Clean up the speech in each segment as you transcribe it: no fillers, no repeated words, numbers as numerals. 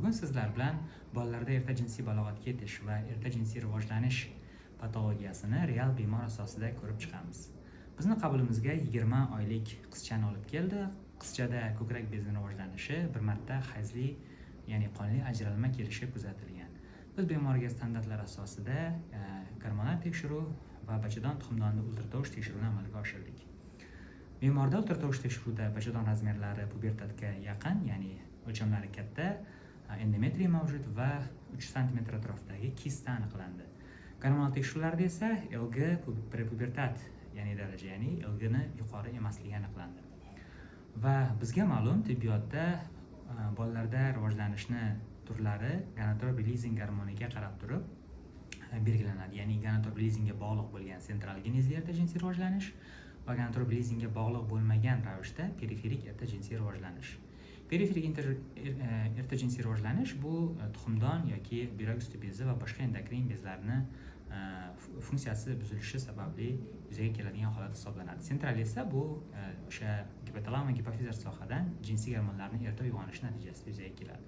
Bugun sizlar bilan bolalarda erta jinsiy balog'atga yetish va erta jinsiy rivojlanish patologiyasini real bemor asosida ko'rib chiqamiz. Bizni qabulimizga 20 oylik qizchani olib keldi. Qizchada ko'krak bezining rivojlanishi bir marta hayzli, ya'ni qonli ajralma kelishi kuzatilgan. Biz bemorga standartlar asosida gormonal tekshiruv va bachadon tuxumdonni ultratovush tekshiruvini amalga oshirdik. Bemorda ultratovush tekshiruvda bachadon razmerlari pubertatga yaqin, ya'ni o'lchamlari katta, endometriy mavjud va 3 cm atrofidagi kista aniqlandi. Gormonal tekshiruvlarda esa LG prepubertat, ya'ni daraja, ya'ni LGni yuqori emasligi aniqlandi. Va bizga ma'lum, tibbiyotda bolalarda rivojlanishni turlari gonadotropin gormoniga qarab turib belgilanadi. Ya'ni gonadotropinga bog'liq bo'lgan sentral genezli erta jinsiy rivojlanish va gonadotropinga bog'liq bo'lmagan ravishda periferik erta jinsiy rivojlanish. Periferik erta jinsiy rivojlanish bu tuxumdon yoki buyrak usti bezi va boshqa endokrin bezlarni funksiyasi buzilishi sababli yuzaga keladigan holat hisoblanadi. Sentral esa bu o'sha gipotalamo gipofizer sohadan jinsiy gormonlarning erta uyg'onishi natijasida yuzaga keladi.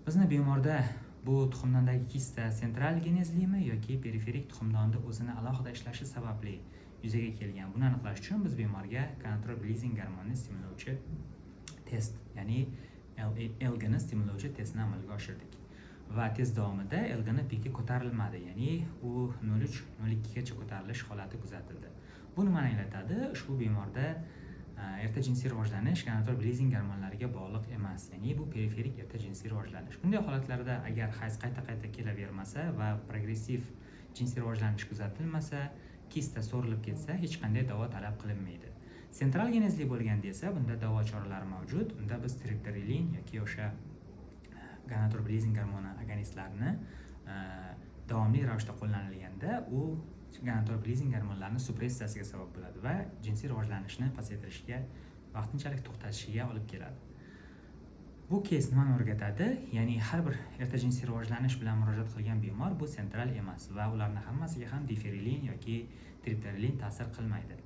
Bizni bemorda bu tuxumdondagi kista sentral genezlimi yoki periferik tuxumdonni o'zini alohida ishlashi sababli yuzaga kelgan. Buni aniqlash uchun biz bemorga gonadotropin gormonini stimullovchi test, ya'ni LGni stimullovchi testni amalga oshirdik. Va test davomida LGni piki ko'tarilmadi, ya'ni u 0,3-0,2 gacha ko'tarilish holati kuzatildi. Bu nimani anglatadi? Ushbu bemorda erta jinsiy rivojlanish gonadotropin gormonlariga bog'liq emas, ya'ni bu periferik erta jinsiy rivojlanish. Bunday holatlarda agar hayz qayta kelavermasa va progressiv jinsiy rivojlanish kuzatilmasa, kista so'rilib ketsa, hech qanday davo talab qilinmaydi. Sentral genezli bo'lganda esa bunda davo choralari mavjud. Unda biz triptorelin yoki o'sha gonadotropin gormoni agonistlarini davomli ravishda qo'llanilganda u gonadotropin gormonlarini supressiyasiga sabab bo'ladi va jinsiy rivojlanishni pasaytirishiga, vaqtinchalik to'xtatishiga olib keladi. Bu kes nimani o'rgatadi? Ya'ni har bir erta jinsiy rivojlanish bilan murojaat qilgan bemor bu sentral emas va ularning hammasiga ham diferilin yoki triptorelin ta'sir qilmaydi.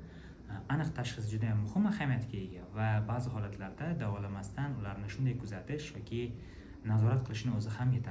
Aniq tashxis juda ham muhim ahamiyatga ega va ba'zi holatlarda davolamasdan ularni shunday kuzatish yoki nazorat qilishni o'zi ham yetarli.